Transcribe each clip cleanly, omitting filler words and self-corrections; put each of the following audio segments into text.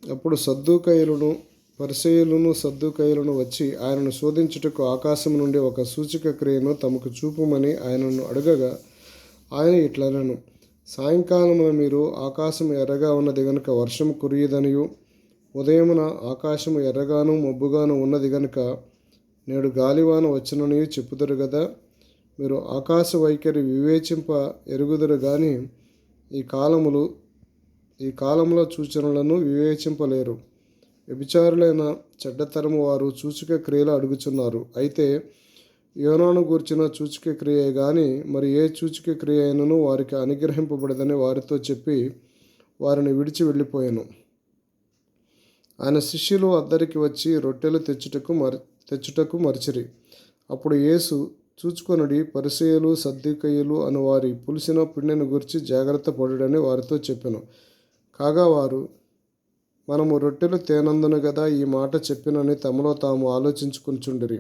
అప్పుడు పరిసయ్యులను సద్దూకయ్యులను వచ్చి ఆయనను శోధించుటకు ఆకాశం నుండి ఒక సూచక క్రియను తమకు చూపుమని ఆయనను అడగగా, ఆయన ఇట్లనెను, సాయంకాలమున మీరు ఆకాశము ఎర్రగా ఉన్నది గనుక వర్షం కురియదనియు, ఉదయమున ఆకాశము ఎర్రగాను మబ్బుగాను ఉన్నది గనుక నేడు గాలివాన వచ్చుననియు చెప్పుదురు గదా. మీరు ఆకాశ వైఖరి వివేచింప ఎరుగుదురు గాని ఈ కాలముల సూచనలను వివేచింపలేరు. వ్యభిచారులైన చెడ్డతరము వారు సూచక క్రియలు అడుగుచున్నారు. అయితే యోనాను గూర్చిన సూచక క్రియే గాని మరి ఏ సూచక క్రియ అయినను వారికి అనుగ్రహింపబడదని వారితో చెప్పి వారిని విడిచి వెళ్ళిపోయాను. ఆయన శిష్యులు అద్దరికి వచ్చి రొట్టెలు తెచ్చుటకు మరచిరి. అప్పుడు యేసు, చూచుకొనుడి, పరిసయ్యులు సద్దూకయ్యులు అను వారి పులిసిన పిండిని గురించి జాగ్రత్త పడుడని వారితో చెప్పెను. కాగా వారు, మనము రొట్టెలు తేనందును గదా ఈ మాట చెప్పినని తమలో తాము ఆలోచించుకొనుచుండిరి.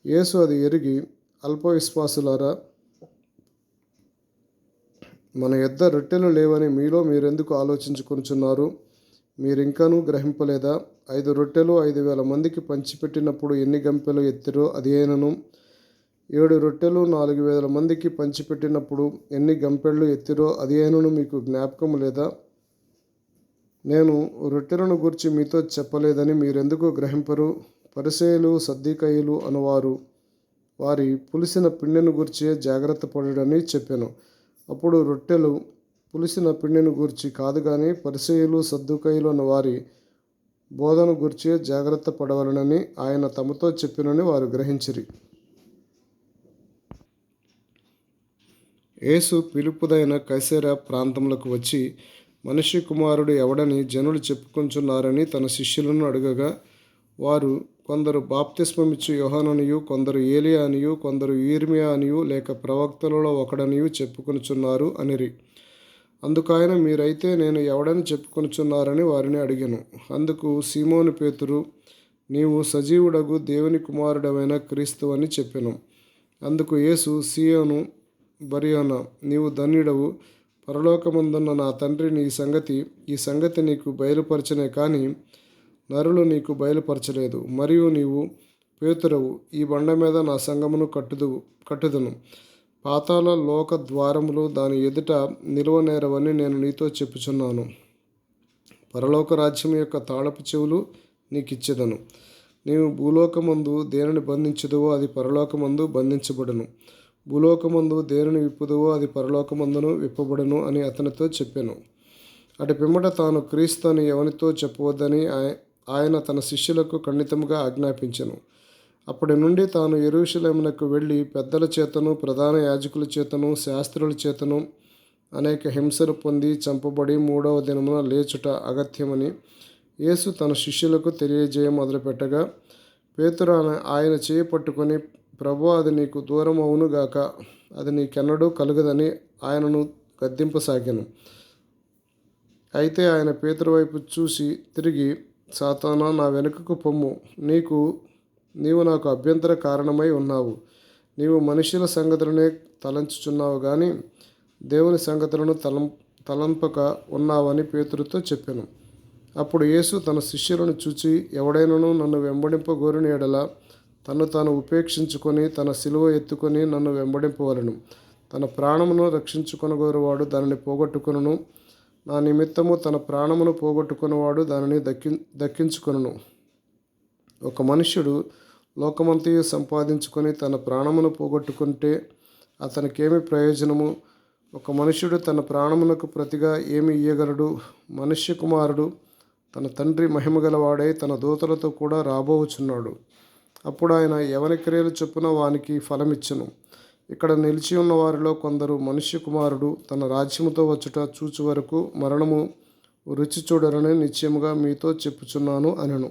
యేసు అది ఎరిగి, అల్ప విశ్వాసులారా, మన యొద్ద రొట్టెలు లేవని మీలో మీరెందుకు ఆలోచించుకొనుచున్నారు? మీరింకనూ గ్రహింపలేదా? 5 రొట్టెలు 5,000 మందికి పంచిపెట్టినప్పుడు ఎన్ని గంపెలు ఎత్తిరో అది అయినను, 7 రొట్టెలు 4,000 మందికి పంచిపెట్టినప్పుడు ఎన్ని గంపెళ్ళు ఎత్తిరో అది అయినను మీకు జ్ఞాపకము లేదా? నేను రొట్టెలను గూర్చి మీతో చెప్పలేదని మీరెందుకు గ్రహింపరు? పరిసయ్యులు సద్దూకయ్యులు అనువారు వారి పులిసిన పిండిని గూర్చి జాగ్రత్త పడుడని చెప్పెను. అప్పుడు రొట్టెలు పులిసిన పిండిని గూర్చి కాదు గాని పరిసయ్యులు సద్దూకయ్యులు అను వారి బోధన గూర్చి జాగ్రత్త పడవలనని ఆయన తమతో చెప్పినని వారు గ్రహించిరి. యేసు ఫిలిప్పుదైన కైసరయ ప్రాంతములకు వచ్చి, మనుష్య కుమారుడు ఎవడని జనులు చెప్పుకొంచున్నారని తన శిష్యులను అడగగా, వారు, కొందరు బాప్తిస్మమిచ్చు యోహాననియు, కొందరు ఏలియా అనియు, కొందరు యిర్మీయా అనియు, లేక ప్రవక్తలలో ఒకడనియు చెప్పుకొనుచున్నారు అనిరి. అందుకాయన, మీరైతే నేను ఎవడని చెప్పుకొనుచున్నారని వారిని అడిగెను. అందుకు సీమోను పేతురు, నీవు సజీవుడగు దేవుని కుమారుడవైన క్రీస్తువని చెప్పెను. అందుకు యేసు, సీయోను బర్యోనా, నీవు ధన్యుడవు, పరలోకమందున్న నా తండ్రి ఈ సంగతి నీకు బయలుపరచనే కానీ నరులు నీకు బయలుపరచలేదు. మరియు నీవు పేతురవు, ఈ బండ మీద నా సంఘమును కట్టుదును. పాతాళ లోక ద్వారములు దాని ఎదుట నిలువనేరవని నేను నీతో చెప్పుచున్నాను. పరలోక రాజ్యం యొక్క తాళపు చెవులు నీకిచ్చెదను. నీవు భూలోకమందు దేనిని బంధించుదువో అది పరలోకమందు బంధించబడును, భూలోకమందు దేనిని విప్పుదువో అది పరలోకమందును విప్పబడును అని అతనితో చెప్పెను. అటు పిమ్మట తాను క్రీస్తు అని ఎవనితో చెప్పవద్దని ఆయన తన శిష్యులకు ఖండితముగా ఆజ్ఞాపించెను. అప్పటి నుండి తాను యెరూషలేమునకు వెళ్ళి పెద్దల చేతను, ప్రధాన యాజకుల చేతను, శాస్త్రుల చేతను అనేక హింసలు పొంది చంపబడి 3వ దినమున లేచుట అగత్యమని యేసు తన శిష్యులకు తెలియజేయ మొదలుపెట్టగా, పేతురు ఆయన చేయి పట్టుకొని, ప్రభువా, అది నీకు దూరం అవునుగాక, అది నీకెన్నడూ కలుగదని ఆయనను గద్దింపసాగెను. అయితే ఆయన పేతురు వైపు చూసి తిరిగి, సాతానా, నా వెనుకకు పొమ్ము, నీవు నాకు అభ్యంతర కారణమై ఉన్నావు. నీవు మనుష్యుల సంగతులనే తలంచుచున్నావు గాని దేవుని సంగతులను తలంపక ఉన్నావని పేతురుతో చెప్పెను. అప్పుడు యేసు తన శిష్యులను చూచి, ఎవడైనను నన్ను వెంబడింపగోరిన యెడల తన్ను తాను ఉపేక్షించుకొని తన సిలువ ఎత్తుకొని నన్ను వెంబడింపవలెను. తన ప్రాణమును రక్షించుకొనగోరువాడు దానిని పోగొట్టుకొనును. నా నిమిత్తము తన ప్రాణమును పోగొట్టుకున్నవాడు దానిని దక్కించుకొనును. ఒక మనుష్యుడు లోకమంతయు సంపాదించుకొని తన ప్రాణమును పోగొట్టుకుంటే అతనికేమి ప్రయోజనము? ఒక మనుష్యుడు తన ప్రాణమునకు ప్రతిగా ఏమి ఇయ్యగలడు? మనుష్య కుమారుడు తన తండ్రి మహిమగలవాడై తన దూతలతో కూడా రాబోచున్నాడు. అప్పుడు ఆయన ఎవని క్రియలు చొప్పున వానికి ఫలమిచ్చును. ఇక్కడ నిలిచి ఉన్న వారిలో కొందరు మనుష్య కుమారుడు తన రాజ్యముతో వచ్చుట చూచు వరకు మరణము రుచి చూడరని నిశ్చయముగా మీతో చెప్పుచున్నాను అనెను.